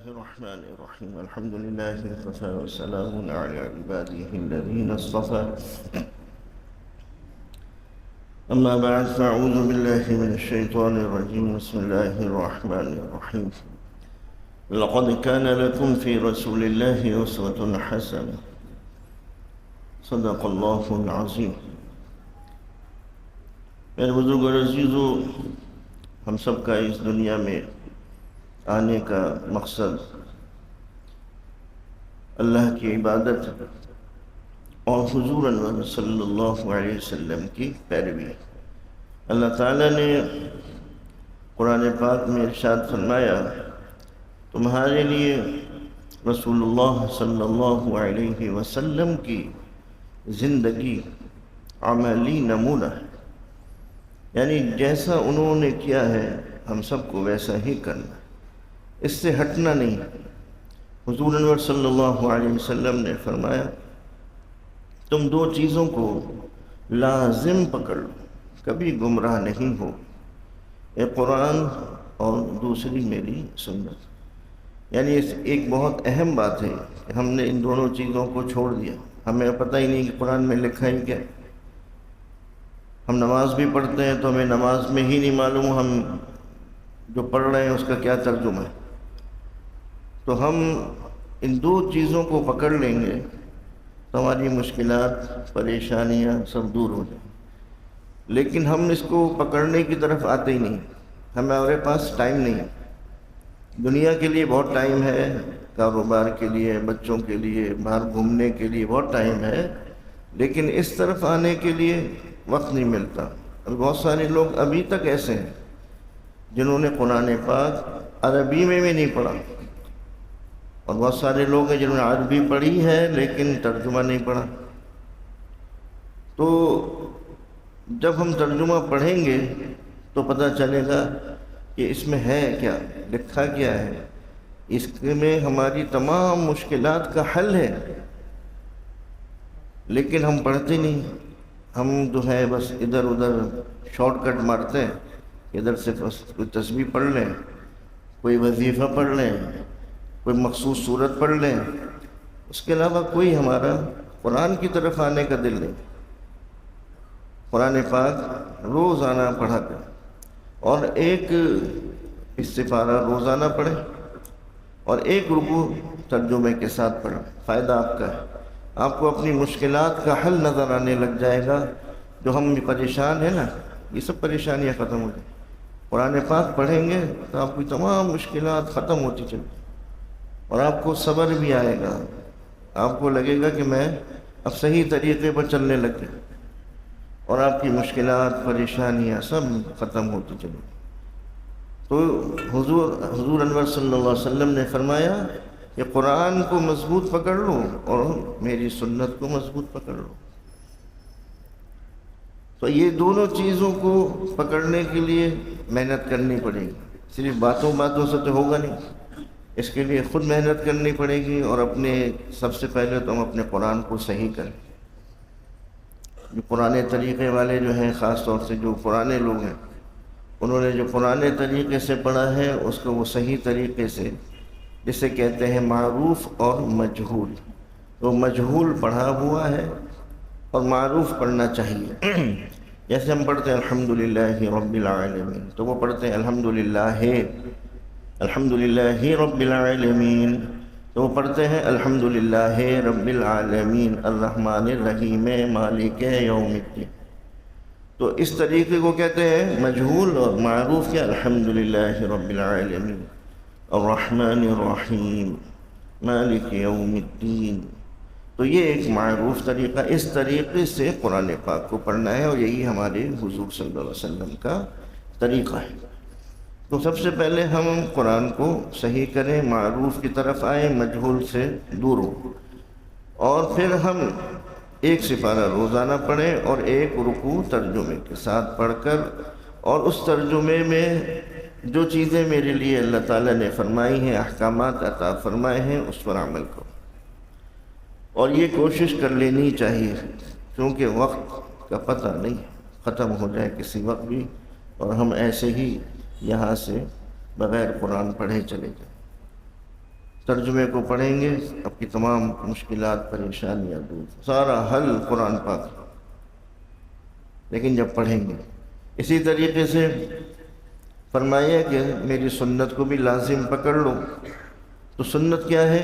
الله الرحمن الرحيم الحمد لله وكفى وسلام على عباده الذين اصطفى أما بعد فأعوذ بالله من الشيطان الرجيم بسم الله الرحمن الرحيم لقد كان لكم في رسول الله أسوة حسنة صدق الله العظيم. میرے بزرگ اور عزیزو، ہم سب کا اس دنیا میں آنے کا مقصد اللہ کی عبادت اور حضور انور صلی اللہ علیہ وسلم کی پیروی. اللہ تعالیٰ نے قرآن پاک میں ارشاد فرمایا، تمہارے لیے رسول اللہ صلی اللہ علیہ وسلم کی زندگی عملی نمونہ ہے، یعنی جیسا انہوں نے کیا ہے ہم سب کو ویسا ہی کرنا، اس سے ہٹنا نہیں. حضور انور صلی اللہ علیہ وسلم نے فرمایا، تم دو چیزوں کو لازم پکڑ لو، کبھی گمراہ نہیں ہو، ایک قرآن اور دوسری میری سنت. یعنی ایک بہت اہم بات ہے کہ ہم نے ان دونوں چیزوں کو چھوڑ دیا. ہمیں پتہ ہی نہیں کہ قرآن میں لکھا ہی کیا. ہم نماز بھی پڑھتے ہیں تو ہمیں نماز میں ہی نہیں معلوم ہم جو پڑھ رہے ہیں اس کا کیا ترجمہ ہے. تو ہم ان دو چیزوں کو پکڑ لیں گے تو ہماری مشکلات پریشانیاں سب دور ہو جائیں. لیکن ہم اس کو پکڑنے کی طرف آتے ہی نہیں. ہمارے پاس ٹائم نہیں ہے. دنیا کے لیے بہت ٹائم ہے، کاروبار کے لیے، بچوں کے لیے، باہر گھومنے کے لیے بہت ٹائم ہے، لیکن اس طرف آنے کے لیے وقت نہیں ملتا. اور بہت سارے لوگ ابھی تک ایسے ہیں جنہوں نے قرآن پاک عربی میں بھی نہیں پڑھا، اور بہت سارے لوگ ہیں جنہوں نے عربی پڑھی ہے لیکن ترجمہ نہیں پڑھا. تو جب ہم ترجمہ پڑھیں گے تو پتہ چلے گا کہ اس میں ہے کیا، لکھا کیا ہے. اس میں ہماری تمام مشکلات کا حل ہے، لیکن ہم پڑھتے نہیں. ہم جو ہے بس ادھر ادھر شارٹ کٹ مارتے ہیں، ادھر سے کوئی تسبیح پڑھ لیں، کوئی وظیفہ پڑھ لیں، کوئی مخصوص صورت پڑھ لیں، اس کے علاوہ کوئی ہمارا قرآن کی طرف آنے کا دل نہیں. قرآن پاک روزانہ پڑھا کریں، اور ایک استفارہ روزانہ پڑھیں اور ایک رکوع ترجمے کے ساتھ پڑھیں. فائدہ آپ کا ہے. آپ کو اپنی مشکلات کا حل نظر آنے لگ جائے گا. جو ہم پریشان ہیں نا، یہ سب پریشانیاں ختم ہو جائیں. قرآن پاک پڑھیں گے تو آپ کی تمام مشکلات ختم ہوتی چلیں، اور آپ کو صبر بھی آئے گا. آپ کو لگے گا کہ میں اب صحیح طریقے پر چلنے لگ گیا، اور آپ کی مشکلات پریشانیاں سب ختم ہوتی چلیں. تو حضور انور صلی اللہ علیہ وسلم نے فرمایا کہ قرآن کو مضبوط پکڑ لو اور میری سنت کو مضبوط پکڑ لو. تو یہ دونوں چیزوں کو پکڑنے کے لیے محنت کرنی پڑے گی. صرف باتوں سے تو ہوگا نہیں. اس کے لیے خود محنت کرنی پڑے گی، اور سب سے پہلے تو ہم اپنے قرآن کو صحیح کریں. جو پرانے طریقے والے جو ہیں، خاص طور سے جو پرانے لوگ ہیں، انہوں نے جو پرانے طریقے سے پڑھا ہے اس کو وہ صحیح طریقے سے، جسے کہتے ہیں معروف اور مجہول. تو مجہول پڑھا ہوا ہے اور معروف پڑھنا چاہیے. جیسے ہم پڑھتے ہیں الحمدللہ رب العالمین، تو وہ پڑھتے ہیں الحمدللہ رب العالمین، تو وہ پڑھتے ہیں الحمدللہ رب العالمین الرحمن الرحیم مالک یوم الدین. تو اس طریقے کو کہتے ہیں مجہول. اور معروف کیا؟ الحمدللہ رب العالمین الرحمن الرحیم مالک یوم الدین. تو یہ ایک معروف طریقہ. اس طریقے سے قرآن پاک کو پڑھنا ہے، اور یہی ہمارے حضور صلی اللہ علیہ وسلم کا طریقہ ہے. تو سب سے پہلے ہم قرآن کو صحیح کریں، معروف کی طرف آئیں، مجہول سے دور ہو، اور پھر ہم ایک سپارہ روزانہ پڑھیں اور ایک رکوع ترجمے کے ساتھ پڑھ کر، اور اس ترجمے میں جو چیزیں میرے لیے اللہ تعالیٰ نے فرمائی ہیں، احکامات عطا فرمائے ہیں، اس پر عمل کرو. اور یہ کوشش کر لینی چاہیے، کیونکہ وقت کا پتہ نہیں، ختم ہو جائے کسی وقت بھی، اور ہم ایسے ہی یہاں سے بغیر قرآن پڑھے چلے جائیں. ترجمے کو پڑھیں گے آپ کی تمام مشکلات پریشانیاں دور، سارا حل قرآن پاک۔ لیکن جب پڑھیں گے اسی طریقے سے فرمایا کہ میری سنت کو بھی لازم پکڑ لو۔ تو سنت کیا ہے؟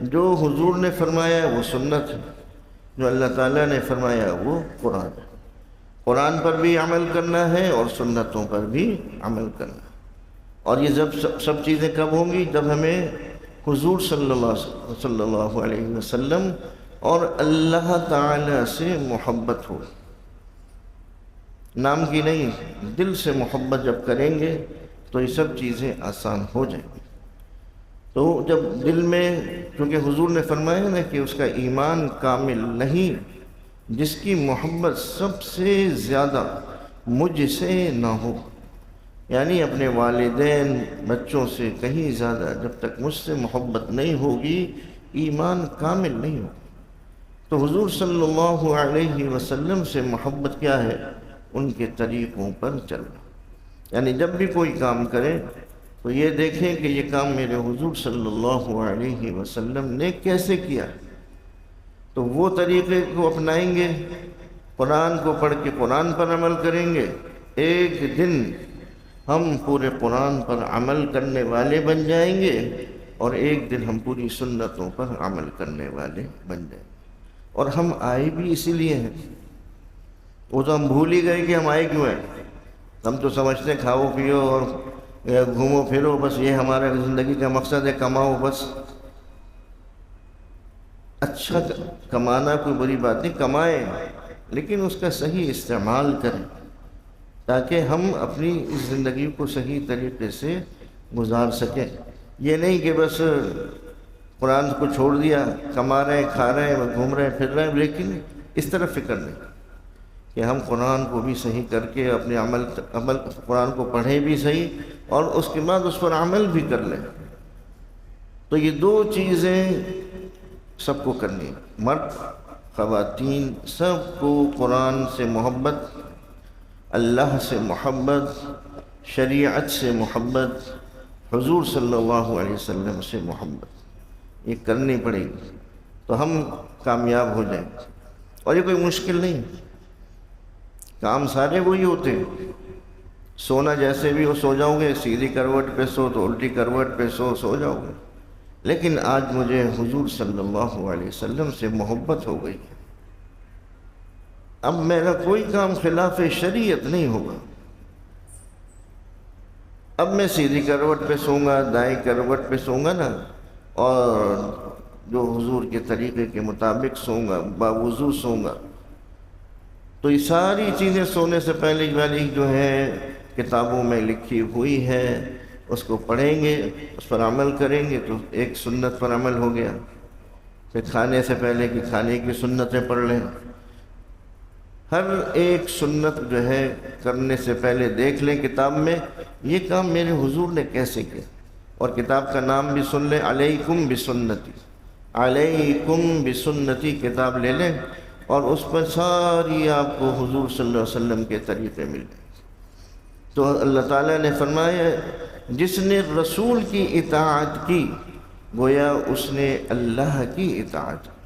جو حضور نے فرمایا ہے وہ سنت ہے، جو اللہ تعالیٰ نے فرمایا ہے وہ قرآن ہے۔ قرآن پر بھی عمل کرنا ہے اور سنتوں پر بھی عمل کرنا ہے۔ اور یہ سب چیزیں کب ہوں گی؟ جب ہمیں حضور صلی اللہ علیہ وسلم اور اللہ تعالیٰ سے محبت ہو، نام کی نہیں، دل سے محبت جب کریں گے تو یہ سب چیزیں آسان ہو جائیں گی۔ تو جب دل میں، کیونکہ حضور نے فرمایا نا کہ اس کا ایمان کامل نہیں جس کی محبت سب سے زیادہ مجھ سے نہ ہو، یعنی اپنے والدین بچوں سے کہیں زیادہ جب تک مجھ سے محبت نہیں ہوگی ایمان کامل نہیں ہوگا۔ تو حضور صلی اللہ علیہ وسلم سے محبت کیا ہے؟ ان کے طریقوں پر چلنا، یعنی جب بھی کوئی کام کرے تو یہ دیکھیں کہ یہ کام میرے حضور صلی اللہ علیہ وسلم نے کیسے کیا، تو وہ طریقے کو اپنائیں گے، قرآن کو پڑھ کے قرآن پر عمل کریں گے۔ ایک دن ہم پورے قرآن پر عمل کرنے والے بن جائیں گے اور ایک دن ہم پوری سنتوں پر عمل کرنے والے بن جائیں گے۔ اور ہم آئے بھی اسی لیے ہیں، وہ تو ہم بھول ہی گئے کہ ہم آئے کیوں ہیں۔ ہم تو سمجھتے ہیں کھاؤ پیو اور گھومو پھرو، بس یہ ہمارا زندگی کا مقصد ہے، کماؤ بس۔ اچھا کمانا کوئی بری بات نہیں، کمائیں، لیکن اس کا صحیح استعمال کریں تاکہ ہم اپنی اس زندگی کو صحیح طریقے سے گزار سکیں۔ یہ نہیں کہ بس قرآن کو چھوڑ دیا، کما رہے ہیں، کھا رہے ہیں، گھوم رہے ہیں، پھر رہے ہیں، لیکن اس طرف فکر نہیں کہ ہم قرآن کو بھی صحیح کر کے اپنے عمل قرآن کو پڑھیں بھی صحیح اور اس کے بعد اس پر عمل بھی کر لیں۔ تو یہ دو چیزیں سب کو کرنی ہے، مرد خواتین سب کو قرآن سے محبت، اللہ سے محبت، شریعت سے محبت، حضور صلی اللہ علیہ وسلم سے محبت، یہ کرنی پڑے گی تو ہم کامیاب ہو جائیں گے۔ اور یہ کوئی مشکل نہیں، کام سارے وہی ہوتے ہیں۔ سونا جیسے بھی ہو، سو جاؤ گے، سیدھی کروٹ پہ سو تو الٹی کروٹ پہ سو جاؤ گے، لیکن آج مجھے حضور صلی اللہ علیہ وسلم سے محبت ہو گئی ہے، اب میرا کوئی کام خلاف شریعت نہیں ہوگا، اب میں سیدھی کروٹ پہ سوں گا، دائیں کروٹ پہ سوں گا نا، اور جو حضور کے طریقے کے مطابق سوں گا، باوضو سوں گا۔ تو یہ ساری چیزیں سونے سے پہلے والی جو ہے کتابوں میں لکھی ہوئی ہے، اس کو پڑھیں گے، اس پر عمل کریں گے تو ایک سنت پر عمل ہو گیا۔ پھر کھانے سے پہلے کہ کھانے کی سنتیں پڑھ لیں، ہر ایک سنت جو ہے کرنے سے پہلے دیکھ لیں کتاب میں یہ کام میرے حضور نے کیسے کیا، اور کتاب کا نام بھی سن لیں، علیکم بسنتی، علیکم بسنتی کتاب لے لیں اور اس پر ساری آپ کو حضور صلی اللہ علیہ وسلم کے طریقے مل جائیں۔ تو اللہ تعالیٰ نے فرمایا جس نے رسول کی اطاعت کی گویا اس نے اللہ کی اطاعت کی،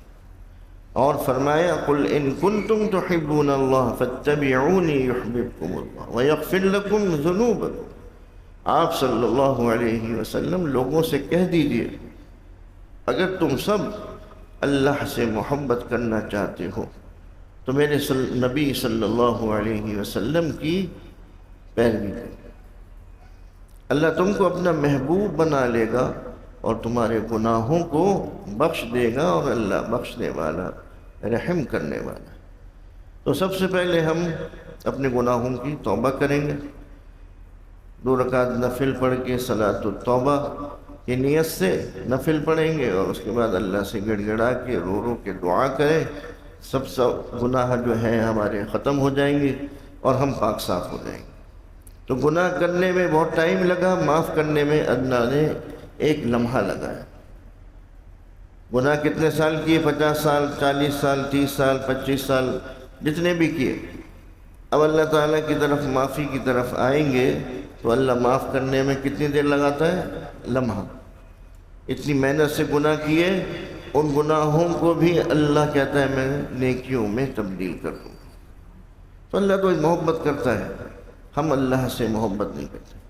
اور فرمایا قل ان کنتم تحبون اللہ فاتبعونی یحببکم اللہ ویغفر لکم ذنوبکم۔ آپ صلی اللہ علیہ وسلم لوگوں سے کہہ دیجئے اگر تم سب اللہ سے محبت کرنا چاہتے ہو تو میرے نبی صلی اللہ علیہ وسلم کی پیروی کریں، اللہ تم کو اپنا محبوب بنا لے گا اور تمہارے گناہوں کو بخش دے گا، اور اللہ بخشنے والا رحم کرنے والا۔ تو سب سے پہلے ہم اپنے گناہوں کی توبہ کریں گے، 2 رکعت نفل پڑھ کے صلاۃ التوبہ کی نیت سے نفل پڑھیں گے، اور اس کے بعد اللہ سے گڑ گڑا کے رو کے دعا کریں، سب گناہ جو ہیں ہمارے ختم ہو جائیں گے اور ہم پاک صاف ہو جائیں گے۔ تو گناہ کرنے میں بہت ٹائم لگا، معاف کرنے میں اللہ نے 1 لمحہ لگایا۔ گناہ کتنے سال کیے؟ 50 سال، 40 سال، 30 سال، 25 سال، جتنے بھی کیے، اب اللہ تعالیٰ کی طرف معافی کی طرف آئیں گے تو اللہ معاف کرنے میں کتنی دیر لگاتا ہے؟ لمحہ۔ اتنی محنت سے گناہ کیے، ان گناہوں کو بھی اللہ کہتا ہے میں نیکیوں میں تبدیل کر دوں۔ تو اللہ تو محبت کرتا ہے، ہم اللہ سے محبت نہیں کرتے۔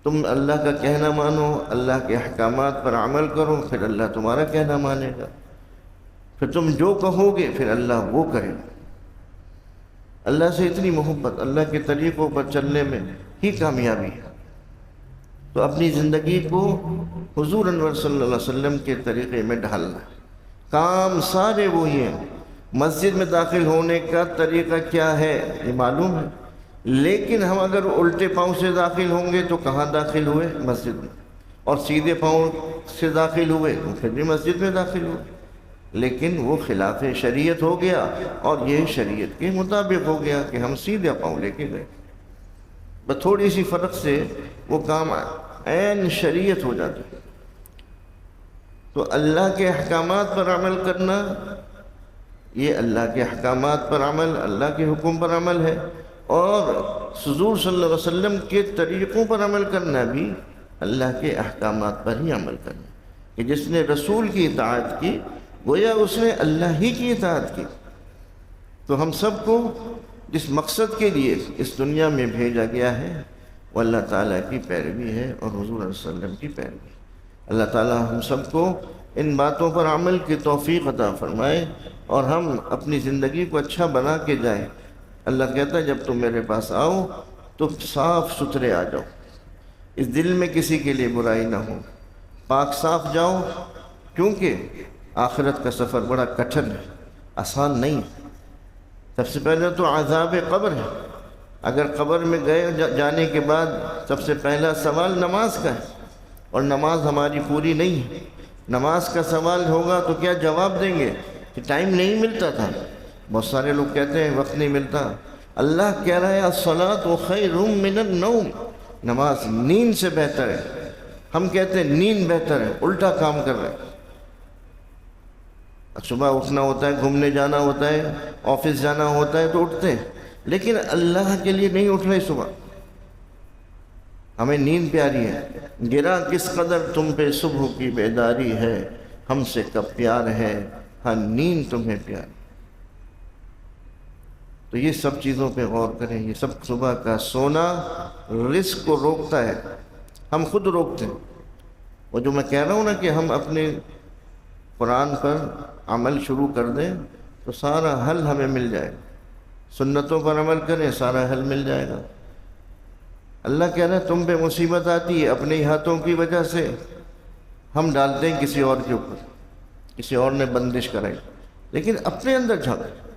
تم اللہ کا کہنا مانو، اللہ کے احکامات پر عمل کرو، پھر اللہ تمہارا کہنا مانے گا۔ پھر تم جو کہو گے پھر اللہ وہ کرے گا۔ اللہ سے اتنی محبت، اللہ کے طریقوں پر چلنے میں ہی کامیابی ہے۔ تو اپنی زندگی کو حضور انور صلی اللہ علیہ وسلم کے طریقے میں ڈھالنا ہے۔ کام سارے وہی ہیں۔ مسجد میں داخل ہونے کا طریقہ کیا ہے یہ معلوم ہے، لیکن ہم اگر الٹے پاؤں سے داخل ہوں گے تو کہاں داخل ہوئے؟ مسجد میں، اور سیدھے پاؤں سے داخل ہوئے تو پھر بھی مسجد میں داخل ہوئے، لیکن وہ خلاف شریعت ہو گیا اور یہ شریعت کے مطابق ہو گیا کہ ہم سیدھے پاؤں لے کے گئے۔ بس تھوڑی سی فرق سے وہ کام عین شریعت ہو جاتا ہے۔ تو اللہ کے احکامات پر عمل کرنا، یہ اللہ کے احکامات پر عمل، اللہ کے حکم پر عمل ہے، اور حضور صلی اللہ علیہ وسلم کے طریقوں پر عمل کرنا بھی اللہ کے احکامات پر ہی عمل کرنا، کہ جس نے رسول کی اطاعت کی گویا اس نے اللہ ہی کی اطاعت کی۔ تو ہم سب کو جس مقصد کے لیے اس دنیا میں بھیجا گیا ہے وہ اللہ تعالیٰ کی پیروی ہے اور حضور صلی اللہ علیہ وسلم کی پیروی۔ اللہ تعالیٰ ہم سب کو ان باتوں پر عمل کی توفیق عطا فرمائے اور ہم اپنی زندگی کو اچھا بنا کے جائیں۔ اللہ کہتا ہے جب تم میرے پاس آؤ تو صاف ستھرے آ جاؤ، اس دل میں کسی کے لیے برائی نہ ہو، پاک صاف جاؤ، کیونکہ آخرت کا سفر بڑا کٹھن ہے، آسان نہیں ہے۔ سب سے پہلے تو عذاب قبر ہے۔ اگر قبر میں گئے جانے کے بعد سب سے پہلا سوال نماز کا ہے، اور نماز ہماری پوری نہیں ہے۔ نماز کا سوال ہوگا تو کیا جواب دیں گے کہ ٹائم نہیں ملتا تھا؟ بہت سارے لوگ کہتے ہیں وقت نہیں ملتا۔ اللہ کہہ رہا ہے الصلاۃ خیر من النوم، نماز نیند سے بہتر ہے۔ ہم کہتے ہیں نیند بہتر ہے، الٹا کام کر رہے ہیں۔ صبح اٹھنا ہوتا ہے، گھومنے جانا ہوتا ہے، آفس جانا ہوتا ہے تو اٹھتے ہیں، لیکن اللہ کے لیے نہیں اٹھ رہے صبح۔ ہمیں نیند پیاری ہے۔ گرا کس قدر تم پہ صبح کی بیداری ہے، ہم سے کب پیار ہے، ہاں نیند تمہیں پیاری۔ تو یہ سب چیزوں پہ غور کریں۔ یہ سب صبح کا سونا رزق کو روکتا ہے، ہم خود روکتے ہیں۔ وہ جو میں کہہ رہا ہوں نا کہ ہم اپنے قرآن پر عمل شروع کر دیں تو سارا حل ہمیں مل جائے گا۔ سنتوں پر عمل کریں، سارا حل مل جائے گا۔ اللہ کہہ رہا ہے تم پہ مصیبت آتی ہے اپنے ہی ہاتھوں کی وجہ سے، ہم ڈالتے ہیں کسی اور کے اوپر، کسی اور نے بندش کرائی، لیکن اپنے اندر جھانک۔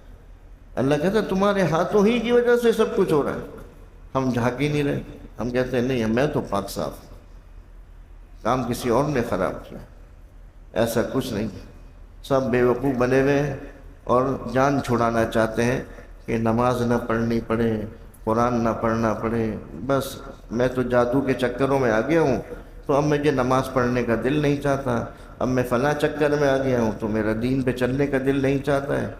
اللہ کہتا ہے تمہارے ہاتھوں ہی کی وجہ سے سب کچھ ہو رہا ہے، ہم جھانک ہی نہیں رہے۔ ہم کہتے ہیں نہیں میں تو پاک صاف ہوں، کام کسی اور نے خراب کیا۔ ایسا کچھ نہیں، سب بے وقوف بنے ہوئے ہیں اور جان چھڑانا چاہتے ہیں کہ نماز نہ پڑھنی پڑے، قرآن نہ پڑھنا پڑے۔ بس میں تو جادو کے چکروں میں آ گیا ہوں تو اب مجھے نماز پڑھنے کا دل نہیں چاہتا، اب میں فلاں چکر میں آ گیا ہوں تو میرا دین پہ چلنے کا دل نہیں چاہتا ہے۔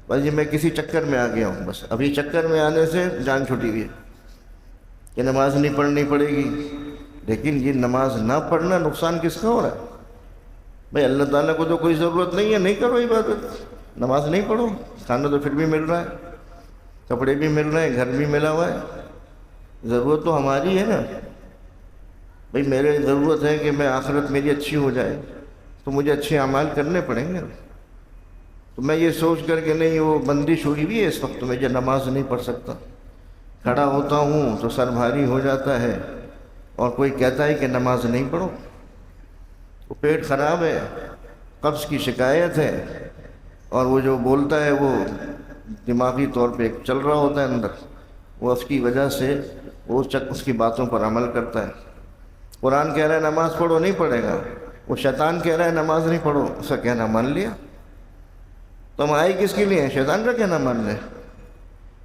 بس یہ میں کسی چکر میں آ گیا ہوں، بس ابھی چکر میں آنے سے جان چھٹی ہوئی ہے کہ نماز نہیں پڑھنی پڑے گی۔ لیکن یہ نماز نہ پڑھنا نقصان کس کا ہو رہا ہے؟ بھائی اللہ تعالیٰ کو تو کوئی ضرورت نہیں ہے، نہیں کرو عبادت، نماز نہیں پڑھو، کھانا تو پھر بھی مل رہا ہے، کپڑے بھی مل رہے ہیں، گھر بھی ملا ہوا ہے۔ ضرورت تو ہماری ہے نا بھائی، میرے ضرورت ہے کہ میں آخرت میری اچھی ہو جائے تو مجھے اچھے اعمال کرنے پڑیں گے۔ تو میں یہ سوچ کر کہ نہیں وہ بندش ہوئی بھی ہے اس وقت میں جو نماز نہیں پڑھ سکتا، کھڑا ہوتا ہوں تو سر بھاری ہو جاتا ہے، اور کوئی کہتا ہے کہ نماز نہیں پڑھو، وہ پیٹ خراب ہے، قبض کی شکایت ہے، اور وہ جو بولتا ہے وہ دماغی طور پہ چل رہا ہوتا ہے اندر، وہ اس کی وجہ سے وہ اس کی باتوں پر عمل کرتا ہے۔ قرآن کہہ رہا ہے نماز پڑھو، نہیں پڑھے گا، وہ شیطان کہہ رہا ہے نماز نہیں پڑھو، اس کا کہنا مان لیا۔ تو ہم آئے کس کے لیے ہیں؟ شیطان کا کہنا مان لیں۔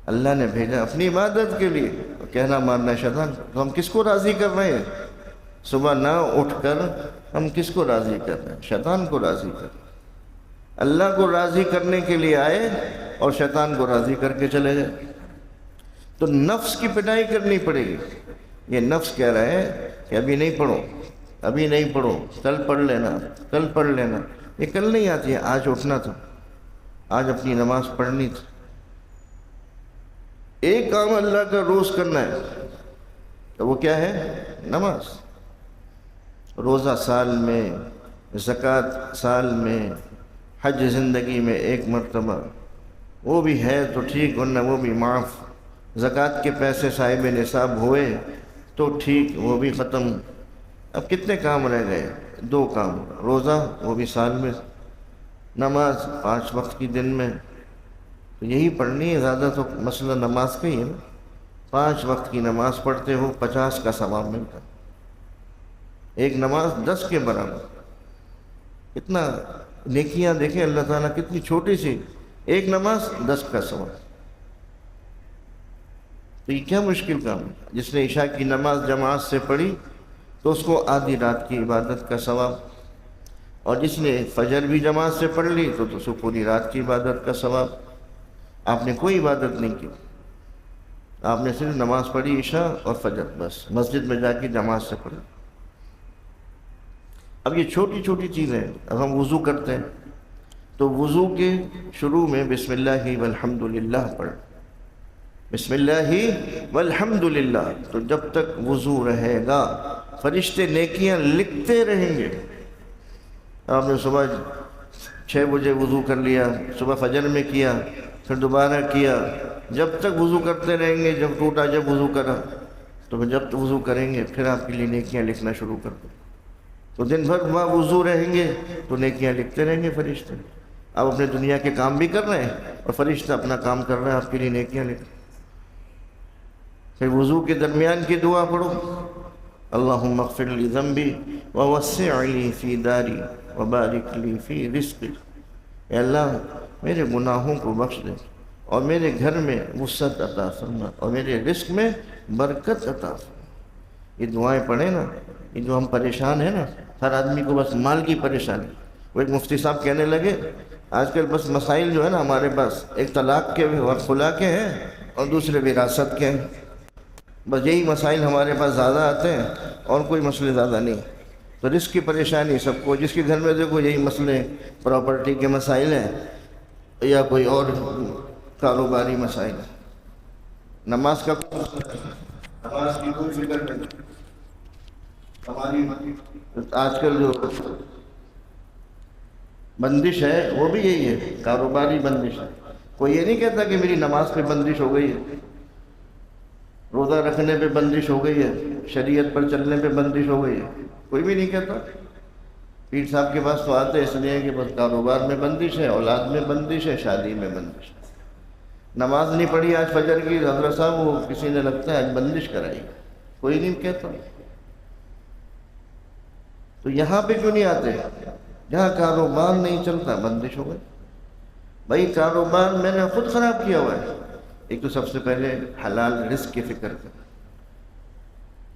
اللہ نے بھیجا اپنی عبادت کے لیے، کہنا ماننا ہے شیطان۔ تو ہم کس کو راضی کر رہے ہیں؟ صبح نہ اٹھ کر ہم کس کو راضی کر رہے ہیں؟ شیطان کو راضی کر رہے ہیں۔ اللہ کو راضی کرنے کے لیے آئے اور شیطان کو راضی کر کے چلے گئے۔ تو نفس کی پٹائی کرنی پڑے گی۔ یہ نفس کہہ رہا ہے کہ ابھی نہیں پڑھو، ابھی نہیں پڑھو، کل پڑھ لینا، کل پڑھ لینا. یہ کل نہیں آتی ہے، آج اٹھنا تھا، آج اپنی نماز پڑھنی تھی. ایک کام اللہ کا روز کرنا ہے تو وہ کیا ہے؟ نماز. روزہ سال میں، زکوٰۃ سال میں، حج زندگی میں ایک مرتبہ، وہ بھی ہے تو ٹھیک، ورنہ وہ بھی معاف. زکوٰۃ کے پیسے صاحب نصاب ہوئے تو ٹھیک، وہ بھی ختم. اب کتنے کام رہ گئے؟ 2 کام، روزہ وہ بھی سال میں، نماز 5 وقت کی دن میں. تو یہی پڑھنی ہے، زیادہ تو مسئلہ نماز کا ہی ہے نا. 5 وقت کی نماز پڑھتے ہو 50 کا ثواب ملتا. ایک نماز 10 کے برابر. کتنا نیکیاں دیکھیں اللہ تعالیٰ، کتنی چھوٹی سی ایک نماز 10 کا ثواب. تو یہ کیا مشکل کام ہے؟ جس نے عشاء کی نماز جماعت سے پڑھی تو اس کو آدھی رات کی عبادت کا ثواب، اور جس نے فجر بھی جماعت سے پڑھ لی تو اس کو پوری رات کی عبادت کا ثواب. آپ نے کوئی عبادت نہیں کی، آپ نے صرف نماز پڑھی عشاء اور فجر، بس مسجد میں جا کے جماعت سے پڑھی. اب یہ چھوٹی چھوٹی چیزیں. اب ہم وضو کرتے ہیں تو وضو کے شروع میں بسم اللہ والحمد للہ پڑھ، بسم اللہ والحمد للہ. تو جب تک وضو رہے گا فرشتے نیکیاں لکھتے رہیں گے. آپ نے صبح 6 بجے وضو کر لیا، صبح فجر میں کیا، پھر دوبارہ کیا، جب تک وضو کرتے رہیں گے. جب ٹوٹا، جب وضو کرا، تو پھر جب وضو کریں گے پھر آپ کے لیے نیکیاں لکھنا شروع کر دیں. تو دن بھر وہاں وضو رہیں گے تو نیکیاں لکھتے رہیں گے فرشتے. آپ اپنے دنیا کے کام بھی کر رہے ہیں اور فرشتہ اپنا کام کر رہے ہیں، آپ کے لیے نیکیاں لکھ. پھر وضو کے درمیان کی دعا پڑھو، اللہم اغفر لی ذنبی ووسع لی فی داری وبارک لی فی رزقی. اے اللہ میرے گناہوں کو بخش دے اور میرے گھر میں وسعت عطا فرما اور میرے رزق میں برکت عطا فرما. یہ دعائیں پڑھیں نا. یہ جو ہم پریشان ہیں نا، ہر آدمی کو بس مال کی پریشانی. وہ ایک مفتی صاحب کہنے لگے آج کل بس مسائل جو ہے نا ہمارے پاس، ایک طلاق کے اور خلا کے ہیں اور دوسرے وراثت کے ہیں. بس یہی مسائل ہمارے پاس زیادہ آتے ہیں اور کوئی مسئلے زیادہ نہیں. تو رزق کی پریشانی سب کو، جس کے گھر میں دیکھو یہی مسئلے، پراپرٹی کے مسائل ہیں یا کوئی اور کاروباری مسائل. نماز کا نماز کی کوئی فکر نہیں. ہماری آج کل جو بندش ہے وہ بھی یہی ہے، کاروباری بندش ہے. کوئی یہ نہیں کہتا کہ میری نماز پہ بندش ہو گئی ہے، روزہ رکھنے پہ بندش ہو گئی ہے، شریعت پر چلنے پہ بندش ہو گئی ہے. کوئی بھی نہیں کہتا. پیر صاحب کے پاس تو آتے اس لیے کہ بس کاروبار میں بندش ہے، اولاد میں بندش ہے، شادی میں بندش ہے. نماز نہیں پڑھی آج فجر کی، حضرت صاحب وہ کسی نے لگتا ہے آج بندش کرائی. کوئی نہیں کہتا. تو یہاں پہ کیوں نہیں آتے؟ جہاں کاروبار نہیں چلتا بندش ہو گئی. بھائی کاروبار میں نے خود خراب کیا ہوا ہے. ایک تو سب سے پہلے حلال رزق کی فکر کر.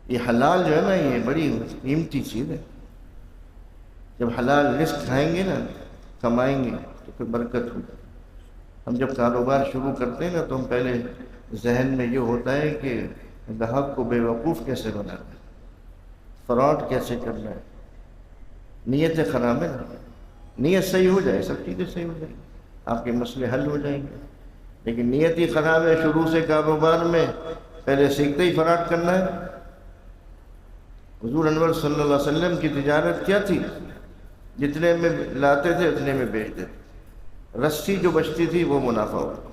یہ حلال جو ہے نا یہ بڑی قیمتی چیز ہے. جب حلال رزق کھائیں گے نا، کمائیں گے تو پھر برکت ہوگی. ہم جب کاروبار شروع کرتے ہیں نا تو ہم پہلے ذہن میں یہ ہوتا ہے کہ گاہک کو بے وقوف کیسے بنانا ہے، فراڈ کیسے کرنا ہے. نیتیں خراب ہے نا. نیت صحیح ہو جائے سب چیزیں صحیح ہو جائیں گی، آپ کے مسئلے حل ہو جائیں گے. لیکن نیت ہی خراب ہے، شروع سے کاروبار میں پہلے سیکھتے ہی فراڈ کرنا ہے. حضور انور صلی اللہ علیہ وسلم کی تجارت کیا تھی؟ جتنے میں لاتے تھے اتنے میں بیچ دیتے. رسی جو بچتی تھی وہ منافع ہوتا.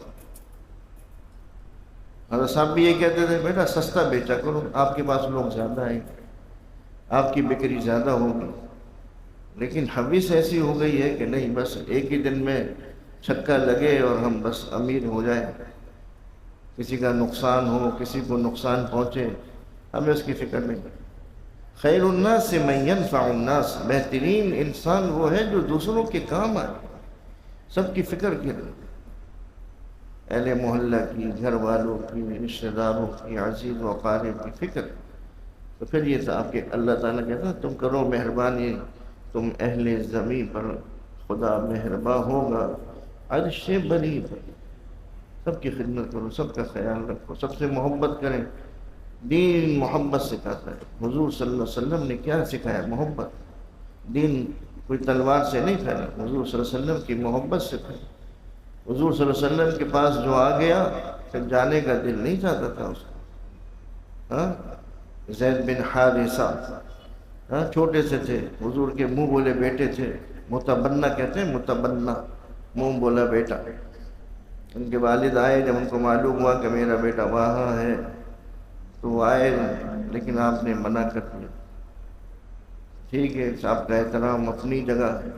حضرت صاحب بھی یہ کہتے تھے بیٹا سستا بیچا کرو، آپ کے پاس لوگ زیادہ آئیں گے، آپ کی بکری زیادہ ہوگی. لیکن حویث ایسی ہو گئی ہے کہ نہیں، بس ایک ہی دن میں چھکا لگے اور ہم بس امیر ہو جائیں. کسی کا نقصان ہو، کسی کو نقصان پہنچے، ہمیں اس کی فکر نہیں. خیر الناس من ينفع الناس، بہترین انسان وہ ہے جو دوسروں کے کام آئے، سب کی فکر کرے. اہل محلہ کی، گھر والوں کی، رشتہ داروں کی، عزیز و اقارب کی فکر. تو پھر یہ آپ کے اللہ تعالیٰ کہتا ہے تم کرو مہربانی، تم اہل زمین پر خدا مہرباں ہوگا عرش بری پر. سب کی خدمت کرو، سب کا خیال رکھو، سب سے محبت کریں. دین محبت سکھاتا ہے۔ حضور صلی اللہ علیہ وسلم نے کیا سکھایا؟ محبت۔ دین کوئی تلوار سے نہیں پھیلا، حضور صلی اللہ علیہ وسلم کی محبت سے پھیلا۔ حضور صلی اللہ علیہ وسلم کے پاس جو آ گیا پھر جانے کا دل نہیں چاہتا تھا اس کو۔ ہاں، زید بن حارثہ، ہاں، چھوٹے سے تھے، حضور کے منہ بولے بیٹے تھے، متبنہ کہتے ہیں، متبنہ، منہ بولا بیٹا۔ ان کے والد آئے، جب ان کو معلوم ہوا کہ میرا بیٹا وہاں ہے تو وہ آئے، لیکن آپ نے منع کر دیا۔ ٹھیک ہے، آپ کا احترام اپنی جگہ ہے،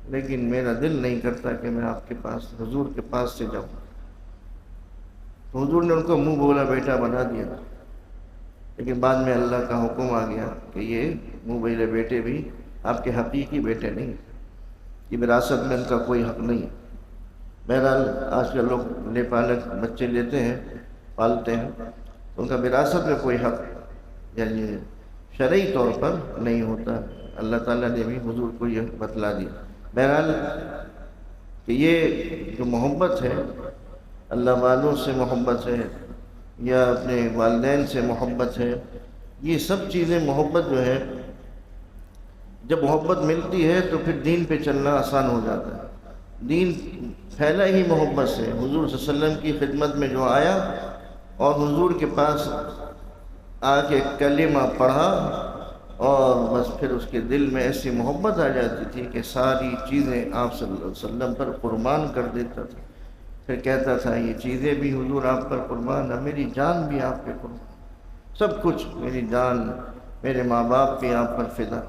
لیکن میرا دل نہیں کرتا کہ میں آپ کے پاس، حضور کے پاس سے جاؤں۔ تو حضور نے ان کو منہ بولا بیٹا بنا دیا، لیکن بعد میں اللہ کا حکم آ گیا کہ یہ منہ بولے بیٹے بھی آپ کے حقیقی بیٹے نہیں، یہ وراثت میں ان کا کوئی حق نہیں۔ بہرحال آج کل لوگ لے پالک بچے لیتے ہیں، پالتے ہیں، ان کا وراثت میں کوئی حق یعنی شرعی طور پر نہیں ہوتا۔ اللہ تعالیٰ نے بھی حضور کو یہ بتلا دیا۔ بہرحال کہ یہ جو محبت ہے، اللہ والوں سے محبت ہے یا اپنے والدین سے محبت ہے، یہ سب چیزیں محبت جو ہے، جب محبت ملتی ہے تو پھر دین پہ چلنا آسان ہو جاتا ہے۔ دین پھیلا ہی محبت سے۔ حضور صلی اللہ علیہ وسلم کی خدمت میں جو آیا اور حضور کے پاس آ کے کلمہ پڑھا اور بس پھر اس کے دل میں ایسی محبت آ جاتی تھی کہ ساری چیزیں آپ صلی اللہ علیہ وسلم پر قربان کر دیتا تھا۔ پھر کہتا تھا یہ چیزیں بھی حضور آپ پر قربان ہے، میری جان بھی آپ پہ قربان، سب کچھ، میری جان، میرے ماں باپ بھی آپ پر فدا۔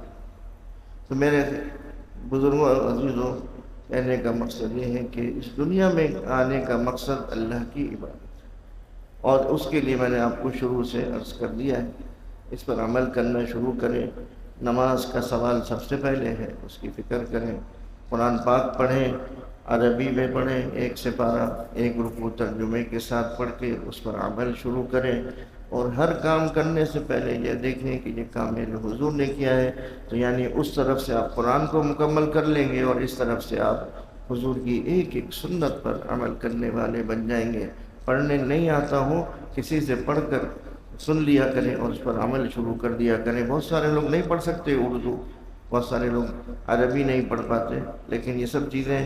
تو میرے بزرگوں اور عزیزوں، کہنے کا مقصد یہ ہے کہ اس دنیا میں آنے کا مقصد اللہ کی عبادت ہے، اور اس کے لیے میں نے آپ کو شروع سے عرض کر دیا ہے، اس پر عمل کرنا شروع کریں۔ نماز کا سوال سب سے پہلے ہے، اس کی فکر کریں، قرآن پاک پڑھیں، عربی میں پڑھیں، ایک سپارہ ایک رکوع ترجمے کے ساتھ پڑھ کے اس پر عمل شروع کریں، اور ہر کام کرنے سے پہلے یہ دیکھیں کہ یہ کام میرے حضور نے کیا ہے، تو یعنی اس طرف سے آپ قرآن کو مکمل کر لیں گے اور اس طرف سے آپ حضور کی ایک ایک سنت پر عمل کرنے والے بن جائیں گے۔ پڑھنے نہیں آتا ہو، کسی سے پڑھ کر سن لیا کریں اور اس پر عمل شروع کر دیا کریں۔ بہت سارے لوگ نہیں پڑھ سکتے اردو، بہت سارے لوگ عربی نہیں پڑھ پاتے، لیکن یہ سب چیزیں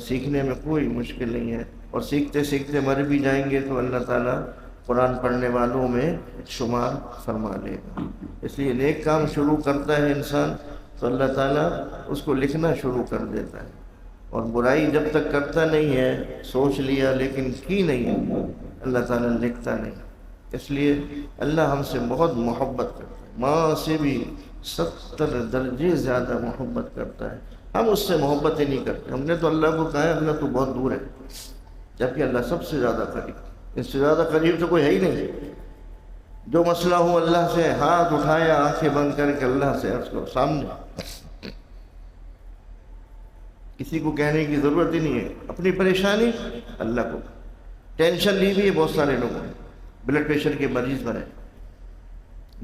سیکھنے میں کوئی مشکل نہیں ہے، اور سیکھتے سیکھتے مر بھی جائیں گے تو اللہ تعالیٰ قرآن پڑھنے والوں میں شمار فرما لے گا۔ اس لیے نیک کام شروع کرتا ہے انسان تو اللہ تعالیٰ اس کو لکھنا شروع کر دیتا ہے، اور برائی جب تک کرتا نہیں ہے، سوچ لیا لیکن کی نہیں ہے، اللہ تعالیٰ لکھتا نہیں۔ اس لیے اللہ ہم سے بہت محبت کرتا ہے، ماں سے بھی 70 درجے زیادہ محبت کرتا ہے۔ ہم اس سے محبت ہی نہیں کرتے۔ ہم نے تو اللہ کو کہا ہے اللہ تو بہت دور ہے، جبکہ اللہ سب سے زیادہ قریب، اس سے زیادہ قریب تو کوئی ہے ہی نہیں۔ جو مسئلہ ہو اللہ سے، ہاتھ اٹھایا، آنکھیں بند کر کے اللہ سے عرض کرو سامنے، کسی کو کہنے کی ضرورت ہی نہیں ہے۔ اپنی پریشانی اللہ کو، ٹینشن لی ہوئی ہے بہت سارے لوگوں نے، بلڈ پریشر کے مریض بنے،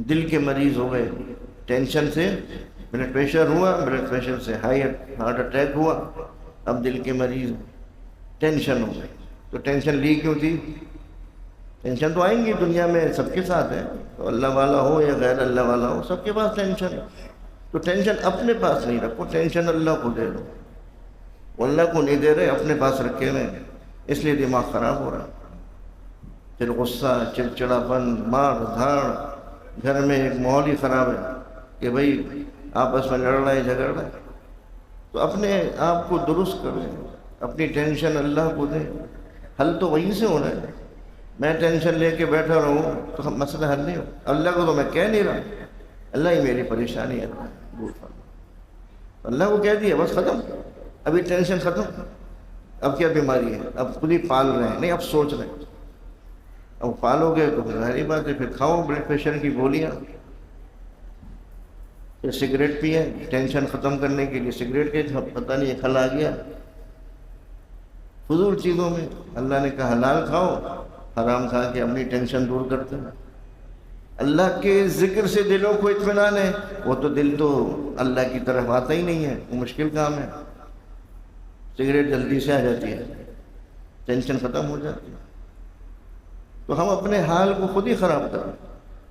دل کے مریض ہو گئے، ٹینشن سے بلڈ پریشر ہوا، بلڈ پریشر سے ہارٹ اٹیک ہوا، اب دل کے مریض، ٹینشن ہو گئی۔ تو ٹینشن لی کیوں تھی؟ ٹینشن تو آئیں گی دنیا میں، سب کے ساتھ ہے، تو اللہ والا ہو یا غیر اللہ والا ہو، سب کے پاس ٹینشن ہے۔ تو ٹینشن اپنے پاس نہیں رکھو، ٹینشن اللہ کو دے دو۔ وہ اللہ کو نہیں دے رہے، اپنے پاس رکھے ہوئے، اس لیے دماغ خراب ہو رہا ہے۔ پھر غصہ، چڑچڑاپن، مار دھاڑ، گھر میں ایک ماحول ہی خراب ہے کہ بھئی آپس میں لڑ رہے ہیں، جھگڑ رہے ہیں۔ تو اپنے آپ کو درست کریں، اپنی ٹینشن اللہ کو دیں، حل تو وہیں سے ہونا ہے۔ میں ٹینشن لے کے بیٹھا رہوں تو مسئلہ حل نہیں ہو۔ اللہ کو تو میں کہہ نہیں رہا، اللہ ہی میری پریشانی ہے، دور فرما۔ اللہ کو کہہ دیا، بس ختم، ابھی ٹینشن ختم۔ اب کیا بیماری ہے؟ اب خود ہی پال رہے ہیں، نہیں اب سوچ رہے ہیں۔ اب پالو گے تو ظاہری بات ہے پھر کھاؤ بلڈ پریشر کی گولیاں، پھر سگریٹ پیے ٹینشن ختم کرنے کے لیے، سگریٹ کے پتہ نہیں کھل آ گیا۔ فضول چیزوں میں اللہ نے کہا حلال کھاؤ، حرام کھا کے اپنی ٹینشن دور کرتے ہیں۔ اللہ کے ذکر سے دلوں کو اطمینان ہے، وہ تو دل تو اللہ کی طرف آتا ہی نہیں ہے، وہ مشکل کام ہے۔ سگریٹ جلدی سے آ جاتی ہے، ٹینشن ختم ہو جاتی ہے۔ تو ہم اپنے حال کو خود ہی خراب کریں.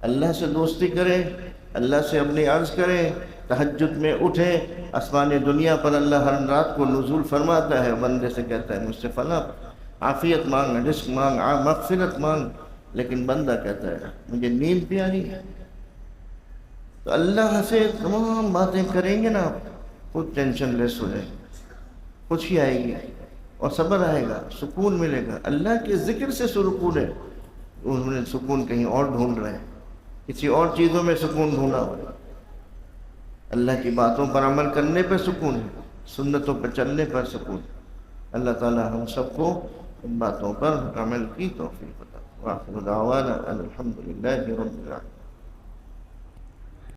اللہ سے دوستی کریں، اللہ سے اپنی عرض کریں، تہجد میں اٹھیں. آسمان دنیا پر اللہ ہر رات کو نزول فرماتا ہے، بندے سے کہتا ہے مجھ سے فلاں عافیت مانگ، رزق مانگ، مغفرت مانگ، لیکن بندہ کہتا ہے مجھے نیند پیاری ہے. تو اللہ سے تمام باتیں کریں گے نا آپ، خود ٹینشن لیس ہو جائیں گے، خوشی آئے گی اور صبر آئے گا، سکون ملے گا. اللہ کے ذکر سے سکون ہے. انہوں نے سکون کہیں اور ڈھونڈ رہے ہیں، کسی اور چیزوں میں سکون ڈھونڈا ہوا ہے. اللہ کی باتوں پر عمل کرنے پہ سکون ہے، سنتوں پر چلنے پر سکون. اللہ تعالی ہم سب کو ان باتوں پر عمل کی توفیق عطا. وآخر دعوانا ان الحمد للہ رب العالمین.